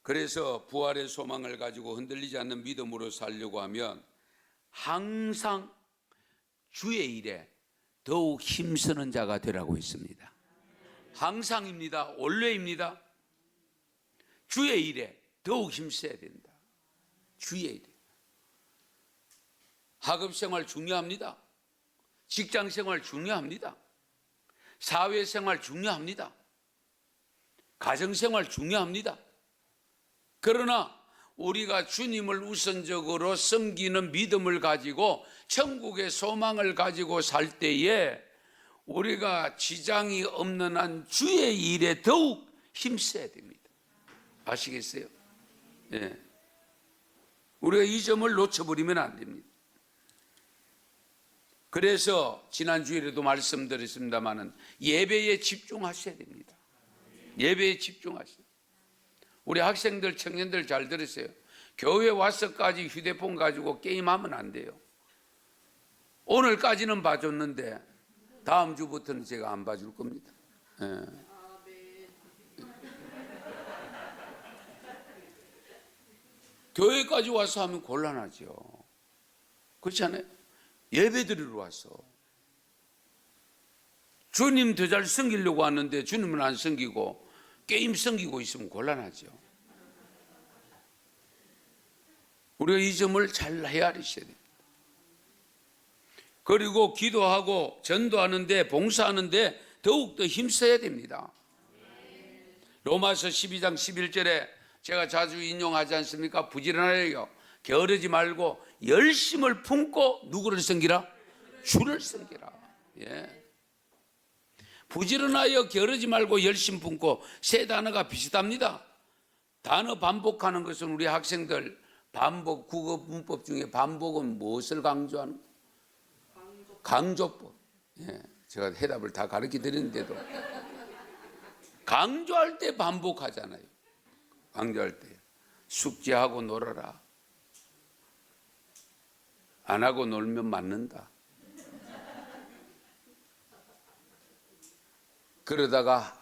그래서 부활의 소망을 가지고 흔들리지 않는 믿음으로 살려고 하면 항상 주의 일에 더욱 힘쓰는 자가 되라고 했습니다. 항상입니다. 원래입니다. 주의 일에 더욱 힘써야 된다. 주의 일에. 학업생활 중요합니다. 직장생활 중요합니다. 사회생활 중요합니다. 가정생활 중요합니다. 그러나 우리가 주님을 우선적으로 섬기는 믿음을 가지고 천국의 소망을 가지고 살 때에 우리가 지장이 없는 한 주의 일에 더욱 힘써야 됩니다. 아시겠어요? 네. 우리가 이 점을 놓쳐버리면 안 됩니다. 그래서 지난 주일에도 말씀드렸습니다마는 예배에 집중하셔야 됩니다. 예배에 집중하셔야. 우리 학생들, 청년들 잘 들으세요. 교회 와서까지 휴대폰 가지고 게임하면 안 돼요. 오늘까지는 봐줬는데 다음 주부터는 제가 안 봐줄 겁니다. 예. 교회까지 와서 하면 곤란하죠. 그렇지 않아요? 예배 드리러 와서 주님 더 잘 섬기려고 하는데 주님은 안 섬기고 게임 섬기고 있으면 곤란하죠. 우리가 이 점을 잘 헤아리셔야 됩니다. 그리고 기도하고 전도하는데 봉사하는데 더욱더 힘써야 됩니다. 로마서 12장 11절에 제가 자주 인용하지 않습니까? 부지런하여 게으르지 말고 열심을 품고 누구를 섬기라? 주를 섬기라. 예. 부지런하여 게으르지 말고 열심 품고 세 단어가 비슷합니다. 단어 반복하는 것은 우리 학생들 반복, 국어 문법 중에 반복은 무엇을 강조하는? 강조법. 예. 제가 해답을 다 가르쳐 드리는데도 강조할 때 반복하잖아요. 강조할 때 숙제하고 놀아라. 안 하고 놀면 맞는다. 그러다가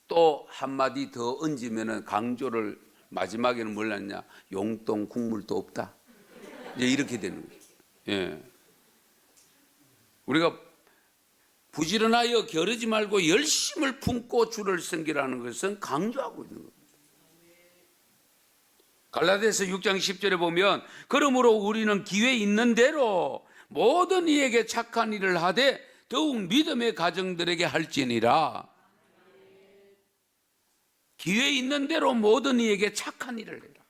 또 한마디 더 얹으면 강조를 마지막에는 뭘 했냐? 용돈 국물도 없다. 이제 이렇게 되는 거예요. 예. 우리가 부지런하여 게으르지 말고 열심을 품고 주를 섬기라는 것은 강조하고 있는 겁니다. 갈라디아서 6장 10절에 보면 그러므로 우리는 기회 있는 대로 모든 이에게 착한 일을 하되 더욱 믿음의 가정들에게 할지니라. 기회 있는 대로 모든 이에게 착한 일을 해라.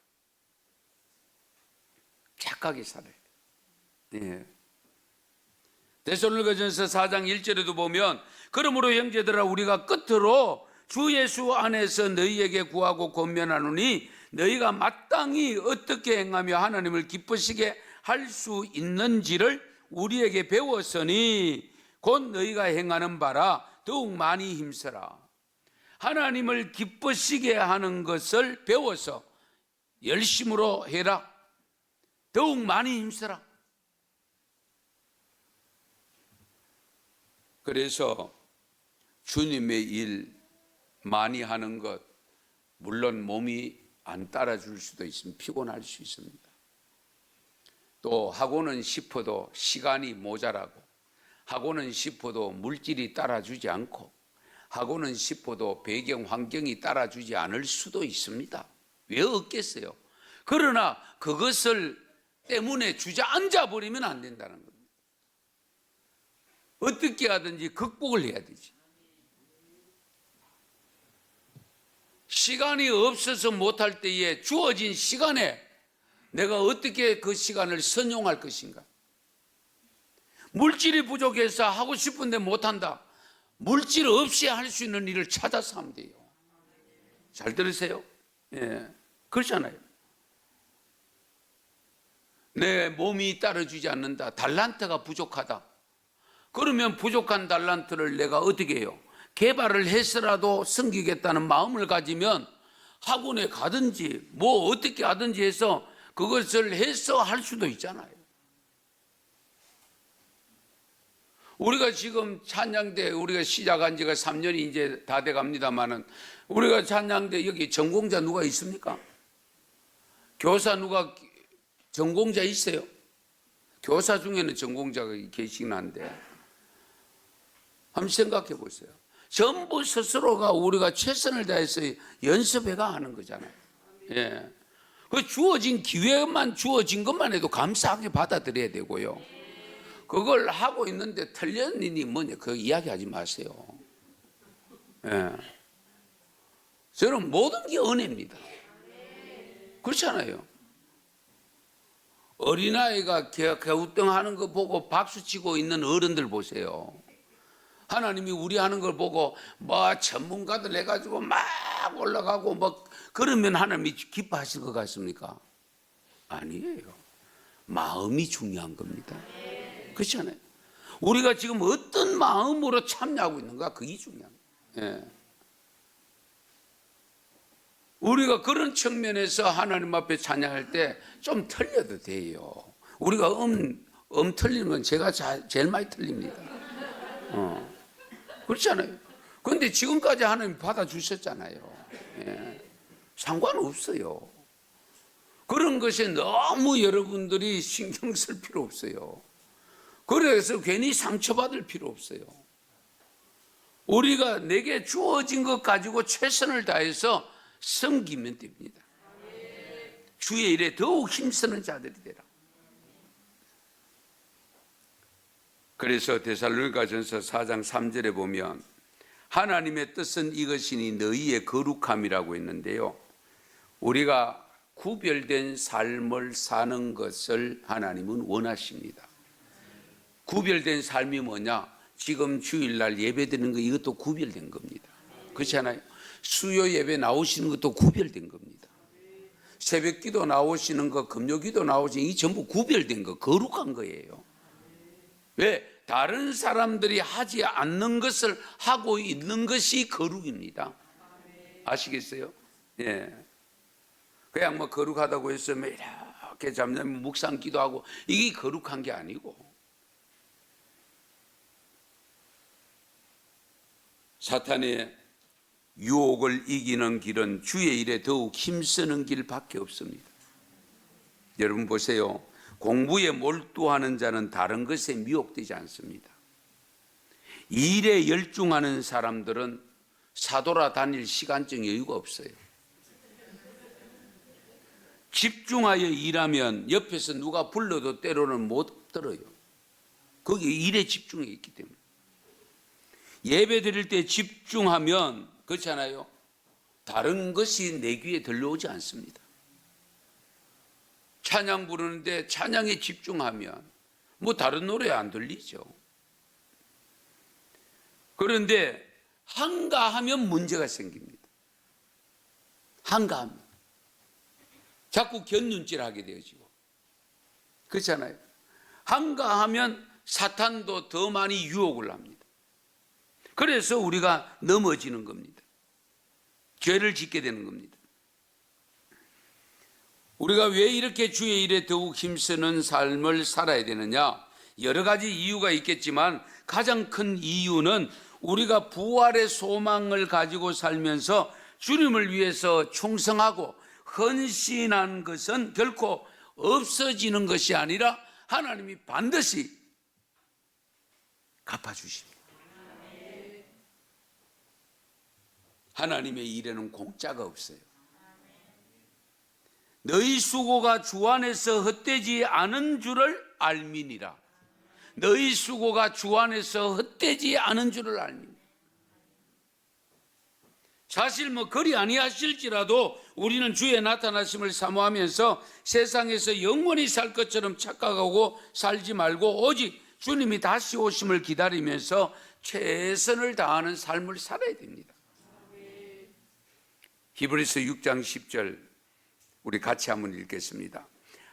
착하게 살아야 돼. 예. 데살로니가전서 4장 1절에도 보면 그러므로 형제들아 우리가 끝으로 주 예수 안에서 너희에게 구하고 권면하노니 너희가 마땅히 어떻게 행하며 하나님을 기쁘시게 할 수 있는지를 우리에게 배웠으니 곧 너희가 행하는 바라 더욱 많이 힘써라. 하나님을 기쁘시게 하는 것을 배워서 열심으로 해라. 더욱 많이 힘써라. 그래서 주님의 일 많이 하는 것, 물론 몸이 안 따라줄 수도 있으면 피곤할 수 있습니다. 또 하고는 싶어도 시간이 모자라고, 하고는 싶어도 물질이 따라주지 않고, 하고는 싶어도 배경 환경이 따라주지 않을 수도 있습니다. 왜 없겠어요? 그러나 그것을 때문에 주저앉아 버리면 안 된다는 겁니다. 어떻게 하든지 극복을 해야 되지. 시간이 없어서 못할 때에 주어진 시간에 내가 어떻게 그 시간을 선용할 것인가. 물질이 부족해서 하고 싶은데 못한다. 물질 없이 할 수 있는 일을 찾아서 하면 돼요. 잘 들으세요? 예, 그렇잖아요. 내 몸이 따라주지 않는다. 달란트가 부족하다. 그러면 부족한 달란트를 내가 어떻게 해요? 개발을 해서라도 섬기겠다는 마음을 가지면 학원에 가든지 뭐 어떻게 하든지 해서 그것을 해서 할 수도 있잖아요. 우리가 지금 찬양대 우리가 시작한 지가 3년이 이제 다 돼 갑니다만은 우리가 찬양대 여기 전공자 누가 있습니까? 교사 누가 전공자 있어요? 교사 중에는 전공자가 계시긴 한데 한번 생각해 보세요. 전부 스스로가 우리가 최선을 다해서 연습해가 하는 거잖아요. 예. 그 주어진 기회만 주어진 것만 해도 감사하게 받아들여야 되고요. 그걸 하고 있는데 틀렸니 뭐냐 그 이야기하지 마세요. 예. 저는 모든 게 은혜입니다. 그렇잖아요. 어린아이가 갸우뚱하는 거 보고 박수치고 있는 어른들 보세요. 하나님이 우리 하는 걸 보고 뭐 전문가들 해가지고 막 올라가고 뭐 그러면 하나님이 기뻐하실 것 같습니까? 아니에요. 마음이 중요한 겁니다. 그렇잖아요. 우리가 지금 어떤 마음으로 참여하고 있는가 그게 중요한 거예요. 예. 우리가 그런 측면에서 하나님 앞에 찬양할 때 좀 틀려도 돼요. 우리가 틀리면 제가 제일 많이 틀립니다. 그렇잖아요. 그런데 지금까지 하나님 받아주셨잖아요. 예. 상관없어요. 그런 것에 너무 여러분들이 신경 쓸 필요 없어요. 그래서 괜히 상처받을 필요 없어요. 우리가 내게 주어진 것 가지고 최선을 다해서 섬기면 됩니다. 주의 일에 더욱 힘쓰는 자들이 되라. 그래서 데살로니가전서 4장 3절에 보면 하나님의 뜻은 이것이니 너희의 거룩함이라고 했는데요. 우리가 구별된 삶을 사는 것을 하나님은 원하십니다. 구별된 삶이 뭐냐? 지금 주일날 예배드리는 거 이것도 구별된 겁니다. 그렇지 않아요? 수요 예배 나오시는 것도 구별된 겁니다. 새벽 기도 나오시는 거, 금요 기도 나오시는 거, 이 전부 구별된 거, 거룩한 거예요. 왜? 다른 사람들이 하지 않는 것을 하고 있는 것이 거룩입니다. 아시겠어요? 예. 그냥 뭐 거룩하다고 해서 이렇게 잠자면 묵상 기도하고 이게 거룩한 게 아니고 사탄의 유혹을 이기는 길은 주의 일에 더욱 힘쓰는 길밖에 없습니다. 여러분 보세요. 공부에 몰두하는 자는 다른 것에 미혹되지 않습니다. 일에 열중하는 사람들은 사돌아 다닐 시간적 여유가 없어요. 집중하여 일하면 옆에서 누가 불러도 때로는 못 들어요. 거기 일에 집중해 있기 때문에. 예배 드릴 때 집중하면 그렇잖아요. 다른 것이 내 귀에 들려오지 않습니다. 찬양 부르는데 찬양에 집중하면 뭐 다른 노래 안 들리죠. 그런데 한가하면 문제가 생깁니다. 한가하면 자꾸 곁눈질하게 되어지고 그렇잖아요. 한가하면 사탄도 더 많이 유혹을 합니다. 그래서 우리가 넘어지는 겁니다. 죄를 짓게 되는 겁니다. 우리가 왜 이렇게 주의 일에 더욱 힘쓰는 삶을 살아야 되느냐? 여러 가지 이유가 있겠지만 가장 큰 이유는 우리가 부활의 소망을 가지고 살면서 주님을 위해서 충성하고 헌신한 것은 결코 없어지는 것이 아니라 하나님이 반드시 갚아주십니다. 하나님의 일에는 공짜가 없어요. 너희 수고가 주 안에서 헛되지 않은 줄을 알미니라. 너희 수고가 주 안에서 헛되지 않은 줄을 알미니라. 사실 뭐 그리 아니하실지라도 우리는 주의 나타나심을 사모하면서 세상에서 영원히 살 것처럼 착각하고 살지 말고 오직 주님이 다시 오심을 기다리면서 최선을 다하는 삶을 살아야 됩니다. 히브리서 6장 10절 우리 같이 한번 읽겠습니다.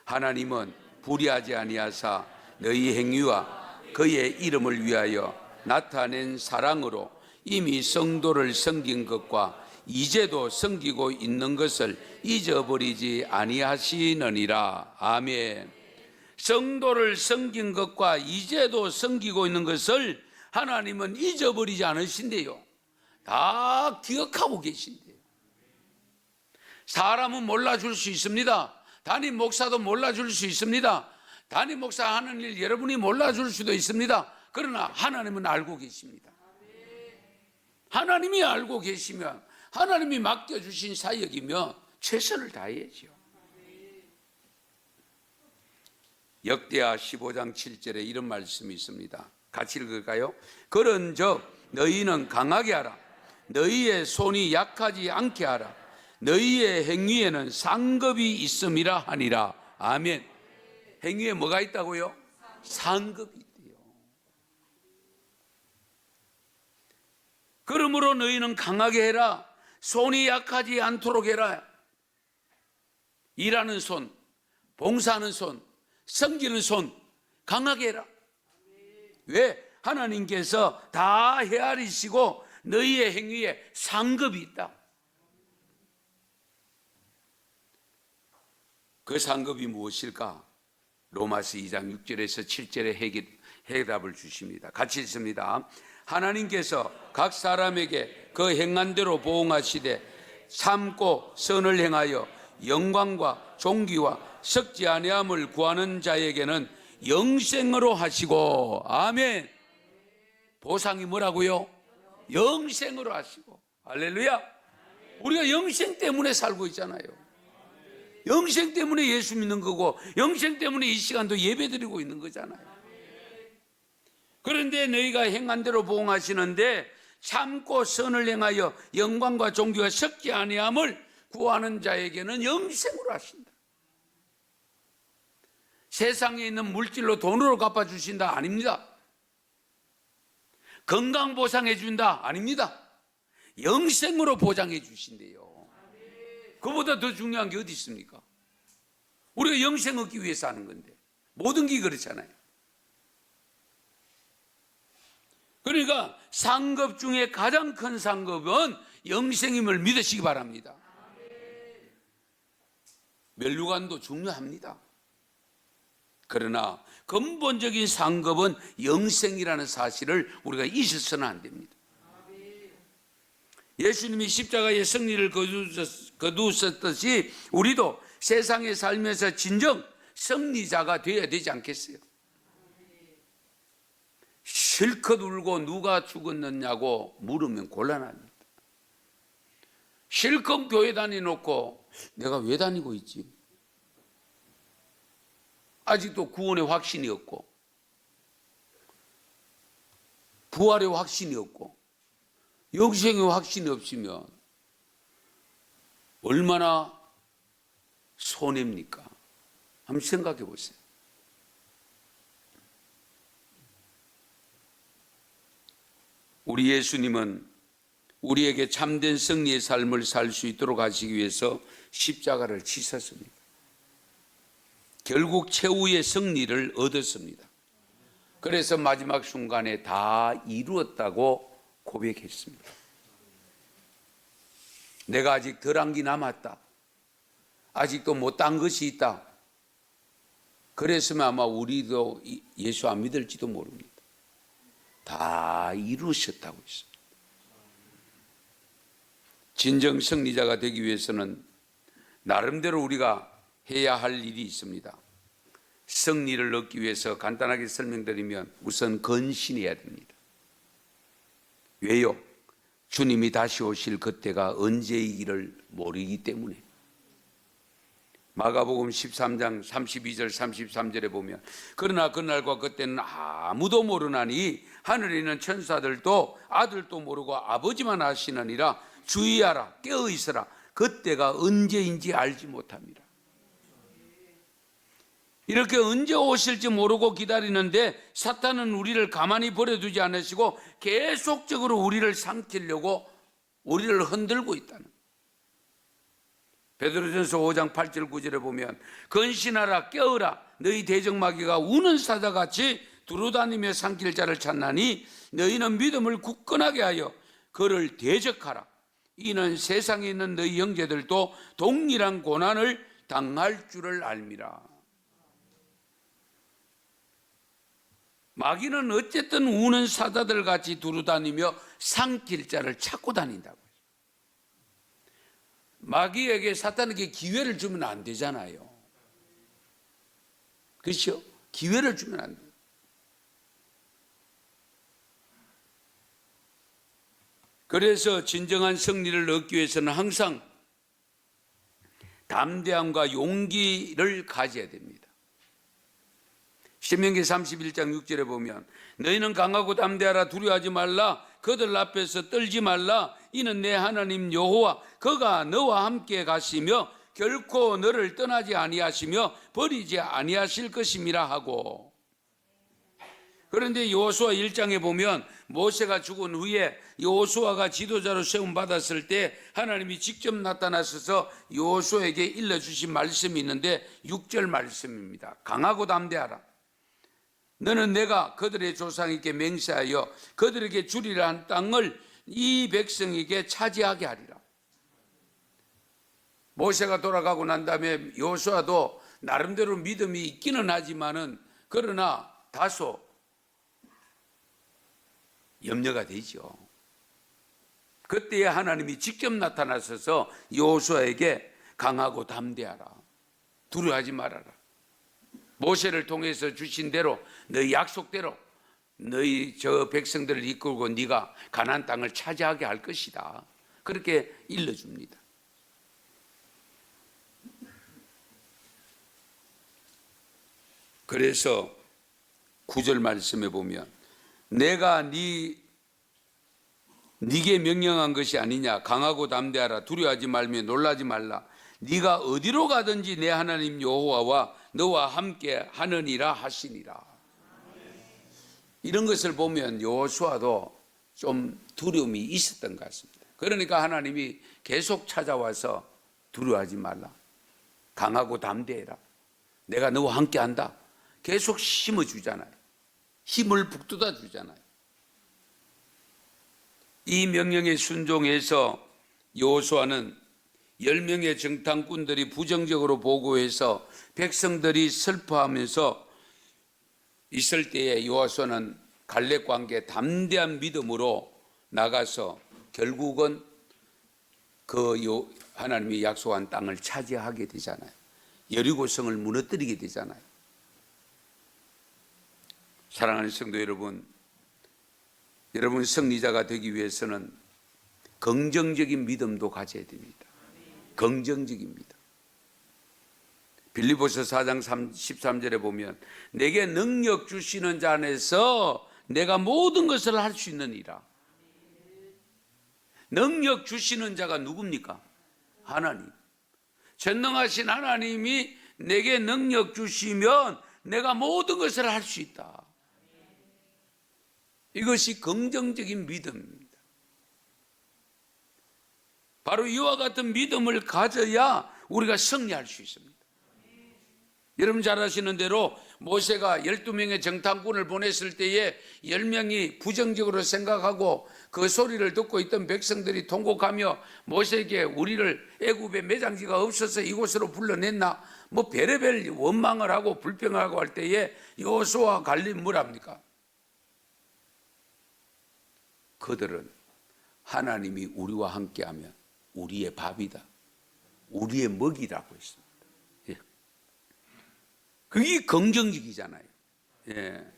하나님은 불의하지 아니하사 너희 행위와 그의 이름을 위하여 나타낸 사랑으로 이미 성도를 섬긴 것과 이제도 섬기고 있는 것을 잊어버리지 아니하시느니라. 아멘. 성도를 섬긴 것과 이제도 섬기고 있는 것을 하나님은 잊어버리지 않으신대요. 다 기억하고 계신대요. 사람은 몰라줄 수 있습니다. 담임 목사도 몰라줄 수 있습니다. 담임 목사 하는 일 여러분이 몰라줄 수도 있습니다. 그러나 하나님은 알고 계십니다. 하나님이 알고 계시면, 하나님이 맡겨주신 사역이면 최선을 다해야죠. 역대하 15장 7절에 이런 말씀이 있습니다. 같이 읽을까요? 그런즉 너희는 강하게 하라. 너희의 손이 약하지 않게 하라. 너희의 행위에는 상급이 있음이라 하니라. 아멘. 행위에 뭐가 있다고요? 상급이 있대요. 그러므로 너희는 강하게 해라. 손이 약하지 않도록 해라. 일하는 손, 봉사하는 손, 섬기는 손 강하게 해라. 왜? 하나님께서 다 헤아리시고 너희의 행위에 상급이 있다. 그 상급이 무엇일까? 로마서 2장 6절에서 7절에 해답을 주십니다. 같이 읽습니다. 하나님께서 각 사람에게 그 행한 대로 보응하시되 참고 선을 행하여 영광과 존귀와 썩지 아니함을 구하는 자에게는 영생으로 하시고. 아멘. 보상이 뭐라고요? 영생으로 하시고. 할렐루야. 우리가 영생 때문에 살고 있잖아요. 영생 때문에 예수 믿는 거고, 영생 때문에 이 시간도 예배 드리고 있는 거잖아요. 그런데 너희가 행한 대로 보응하시는데 참고 선을 행하여 영광과 존귀가 썩지 아니함을 구하는 자에게는 영생으로 하신다. 세상에 있는 물질로 돈으로 갚아주신다? 아닙니다. 건강 보상해 준다? 아닙니다. 영생으로 보장해 주신대요. 그보다 더 중요한 게 어디 있습니까? 우리가 영생 얻기 위해서 하는 건데 모든 게 그렇잖아요. 그러니까 상급 중에 가장 큰 상급은 영생임을 믿으시기 바랍니다. 멸류관도 중요합니다. 그러나 근본적인 상급은 영생이라는 사실을 우리가 잊어서는 안 됩니다. 예수님이 십자가의 승리를 거두셨듯이 우리도 세상에 살면서 진정 승리자가 되어야 되지 않겠어요? 실컷 울고 누가 죽었느냐고 물으면 곤란합니다. 실컷 교회 다니놓고 내가 왜 다니고 있지? 아직도 구원의 확신이 없고 부활의 확신이 없고 영생의 확신이 없으면 얼마나 손해입니까? 한번 생각해 보세요. 우리 예수님은 우리에게 참된 승리의 삶을 살 수 있도록 하시기 위해서 십자가를 지셨습니다. 결국 최후의 승리를 얻었습니다. 그래서 마지막 순간에 다 이루었다고 고백했습니다. 내가 아직 덜한 게 남았다. 아직도 못한 것이 있다. 그랬으면 아마 우리도 예수 안 믿을지도 모릅니다. 다 이루셨다고 했습니다. 진정 승리자가 되기 위해서는 나름대로 우리가 해야 할 일이 있습니다. 승리를 얻기 위해서 간단하게 설명드리면 우선 건신해야 됩니다. 왜요? 주님이 다시 오실 그때가 언제이기를 모르기 때문에. 마가복음 13장 32절 33절에 보면 그러나 그날과 그때는 아무도 모르나니 하늘에 있는 천사들도 아들도 모르고 아버지만 아시느니라. 주의하라, 깨어 있으라. 그때가 언제인지 알지 못합니다. 이렇게 언제 오실지 모르고 기다리는데 사탄은 우리를 가만히 버려두지 않으시고 계속적으로 우리를 삼키려고 우리를 흔들고 있다는. 베드로전서 5장 8절 9절에 보면 건신하라, 깨어라. 너희 대적마귀가 우는 사자같이 두루다니며 삼킬 자를 찾나니 너희는 믿음을 굳건하게 하여 그를 대적하라. 이는 세상에 있는 너희 형제들도 동일한 고난을 당할 줄을 알미라. 마귀는 어쨌든 우는 사자들 같이 두루다니며 삼킬 자를 찾고 다닌다고요. 마귀에게, 사탄에게 기회를 주면 안 되잖아요. 그렇죠? 기회를 주면 안 돼요. 그래서 진정한 승리를 얻기 위해서는 항상 담대함과 용기를 가져야 됩니다. 신명기 31장 6절에 보면 너희는 강하고 담대하라. 두려워하지 말라. 그들 앞에서 떨지 말라. 이는 내 하나님 여호와 그가 너와 함께 가시며 결코 너를 떠나지 아니하시며 버리지 아니하실 것임이라 하고. 그런데 여호수아 1장에 보면 모세가 죽은 후에 여호수아가 지도자로 세움 받았을 때 하나님이 직접 나타나셔서 여호수아에게 일러주신 말씀이 있는데 6절 말씀입니다. 강하고 담대하라. 너는 내가 그들의 조상에게 맹세하여 그들에게 주리라 한 땅을 이 백성에게 차지하게 하리라. 모세가 돌아가고 난 다음에 여호수아도 나름대로 믿음이 있기는 하지만은 그러나 다소 염려가 되죠. 그때에 하나님이 직접 나타나셔서 여호수아에게 강하고 담대하라. 두려워하지 말아라. 모세를 통해서 주신 대로 너희 약속대로 너희 저 백성들을 이끌고 네가 가나안 땅을 차지하게 할 것이다. 그렇게 일러줍니다. 그래서 9절 말씀에 보면 내가 네게 명령한 것이 아니냐. 강하고 담대하라. 두려워하지 말며 놀라지 말라. 네가 어디로 가든지 내 하나님 여호와와 너와 함께 하느니라 하시니라. 이런 것을 보면 여호수아도 좀 두려움이 있었던 것 같습니다. 그러니까 하나님이 계속 찾아와서 두려워하지 말라. 강하고 담대해라. 내가 너와 함께 한다. 계속 심어주잖아요. 힘을 북돋아 주잖아요. 이 명령에 순종해서 여호수아는 10명의 정탐꾼들이 부정적으로 보고해서 백성들이 슬퍼하면서 있을 때에 여호수아는 갈렙과 함께 담대한 믿음으로 나가서 결국은 그 하나님이 약속한 땅을 차지하게 되잖아요. 여리고성을 무너뜨리게 되잖아요. 사랑하는 성도 여러분, 여러분 승리자가 되기 위해서는 긍정적인 믿음도 가져야 됩니다. 긍정적인 믿음. 빌립보서 4장 13절에 보면 내게 능력 주시는 자 안에서 내가 모든 것을 할 수 있느니라. 능력 주시는 자가 누굽니까? 하나님. 전능하신 하나님이 내게 능력 주시면 내가 모든 것을 할 수 있다. 이것이 긍정적인 믿음입니다. 바로 이와 같은 믿음을 가져야 우리가 승리할 수 있습니다. 여러분 잘 아시는 대로 모세가 12명의 정탐꾼을 보냈을 때에 10명이 부정적으로 생각하고 그 소리를 듣고 있던 백성들이 통곡하며 모세에게 우리를 애굽에 매장지가 없어서 이곳으로 불러냈나 뭐 별의별 원망을 하고 불평을 하고 할 때에 여호수아와 갈렙 뭐랍니까? 그들은 하나님이 우리와 함께하면 우리의 밥이다, 우리의 먹이라고 했습니다. 예. 그게 긍정적이잖아요. 예.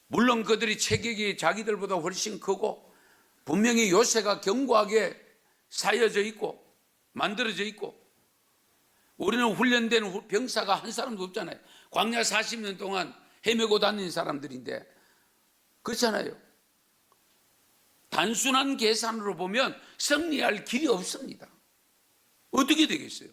물론 그들이 체격이 자기들보다 훨씬 크고 분명히 요새가 견고하게 사여져 있고 만들어져 있고 우리는 훈련된 병사가 한 사람도 없잖아요. 광야 40년 동안 헤매고 다닌 사람들인데 그렇잖아요. 단순한 계산으로 보면 승리할 길이 없습니다. 어떻게 되겠어요?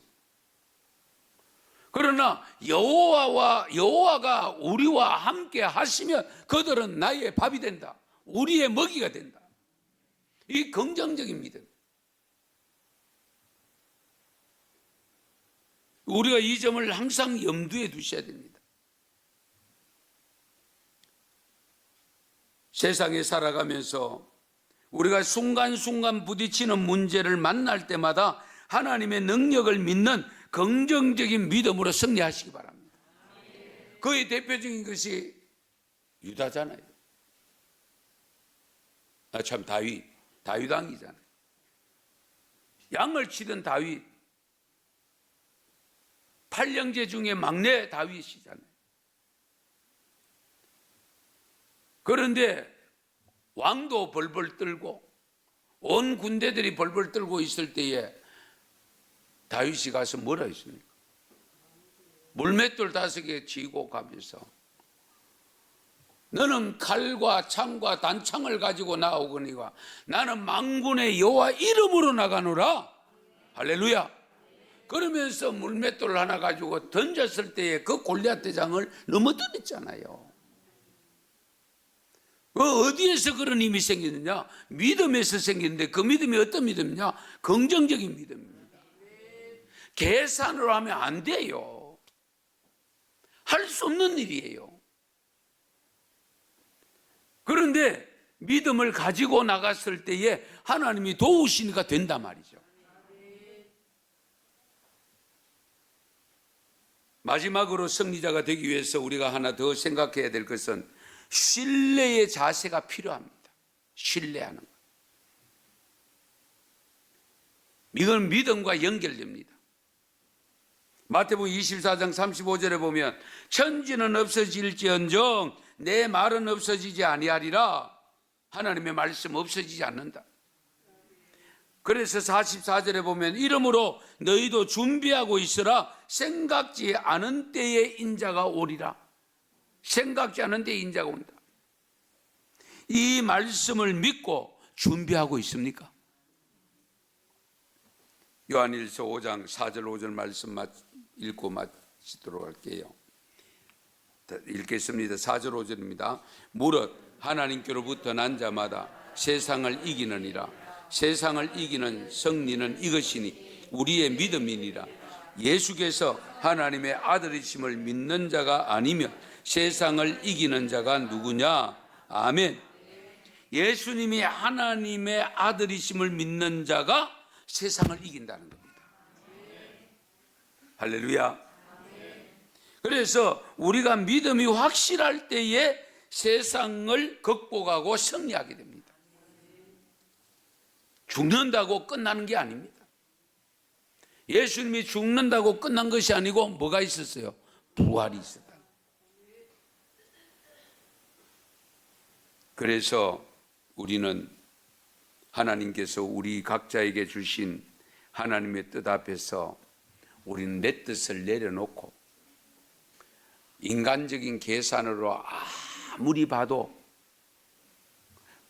그러나 여호와가 우리와 함께 하시면 그들은 나의 밥이 된다. 우리의 먹이가 된다. 이 긍정적인 믿음. 우리가 이 점을 항상 염두에 두셔야 됩니다. 세상에 살아가면서 우리가 순간순간 부딪히는 문제를 만날 때마다 하나님의 능력을 믿는 긍정적인 믿음으로 승리하시기 바랍니다. 그의 대표적인 것이 유다잖아요. 참 다윗 왕이잖아요. 양을 치던 다윗. 8형제 중에 막내 다윗이잖아요. 그런데 왕도 벌벌 떨고 온 군대들이 벌벌 떨고 있을 때에 다윗이 가서 뭐라 했습니까? 물맷돌 5개 쥐고 가면서 너는 칼과 창과 단창을 가지고 나오거니와 나는 만군의 여호와 이름으로 나가노라. 할렐루야. 그러면서 물맷돌 하나 가지고 던졌을 때에 그 골리앗 대장을 넘어뜨렸잖아요. 어디에서 그런 힘이 생기느냐? 믿음에서 생기는데 그 믿음이 어떤 믿음이냐? 긍정적인 믿음입니다. 계산으로 하면 안 돼요. 할 수 없는 일이에요. 그런데 믿음을 가지고 나갔을 때에 하나님이 도우시니까 된단 말이죠. 마지막으로 승리자가 되기 위해서 우리가 하나 더 생각해야 될 것은 신뢰의 자세가 필요합니다. 신뢰하는 것. 이건 믿음과 연결됩니다. 마태복음 24장 35절에 보면 천지는 없어질지언정 내 말은 없어지지 아니하리라. 하나님의 말씀 없어지지 않는다. 그래서 44절에 보면 이러므로 너희도 준비하고 있으라. 생각지 않은 때에 인자가 오리라. 생각지 않은 때에 인자가 온다. 이 말씀을 믿고 준비하고 있습니까? 요한일서 5장 4절 5절 말씀 읽고 마치도록 할게요. 읽겠습니다. 4절 5절입니다. 무릇 하나님께로부터 난 자마다 세상을 이기느니라. 세상을 이기는 승리는 이것이니 우리의 믿음이니라. 예수께서 하나님의 아들이심을 믿는 자가 아니면 세상을 이기는 자가 누구냐? 아멘. 예수님이 하나님의 아들이심을 믿는 자가 세상을 이긴다는 겁니다. 할렐루야. 그래서 우리가 믿음이 확실할 때에 세상을 극복하고 승리하게 됩니다. 죽는다고 끝나는 게 아닙니다. 예수님이 죽는다고 끝난 것이 아니고 뭐가 있었어요? 부활이 있었다. 그래서 우리는 하나님께서 우리 각자에게 주신 하나님의 뜻 앞에서 우리는 내 뜻을 내려놓고 인간적인 계산으로 아무리 봐도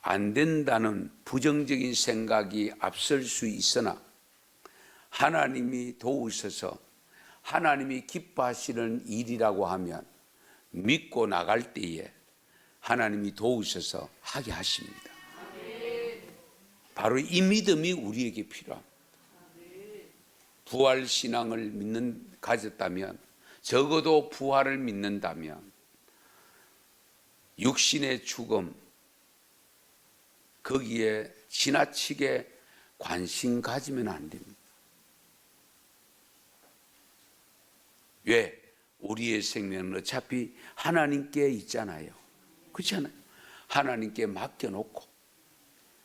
안 된다는 부정적인 생각이 앞설 수 있으나 하나님이 도우셔서 하나님이 기뻐하시는 일이라고 하면 믿고 나갈 때에 하나님이 도우셔서 하게 하십니다. 바로 이 믿음이 우리에게 필요합니다. 부활신앙을 가졌다면, 적어도 부활을 믿는다면 육신의 죽음 거기에 지나치게 관심 가지면 안 됩니다. 왜? 우리의 생명은 어차피 하나님께 있잖아요. 그렇지 않아요? 하나님께 맡겨놓고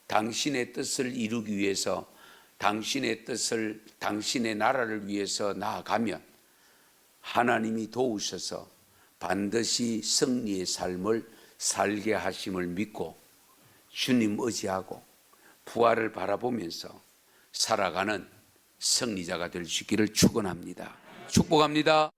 당신의 뜻을 이루기 위해서, 당신의 뜻을, 당신의 나라를 위해서 나아가면 하나님이 도우셔서 반드시 승리의 삶을 살게 하심을 믿고 주님 의지하고 부활을 바라보면서 살아가는 승리자가 될 수 있기를 축원합니다. 축복합니다.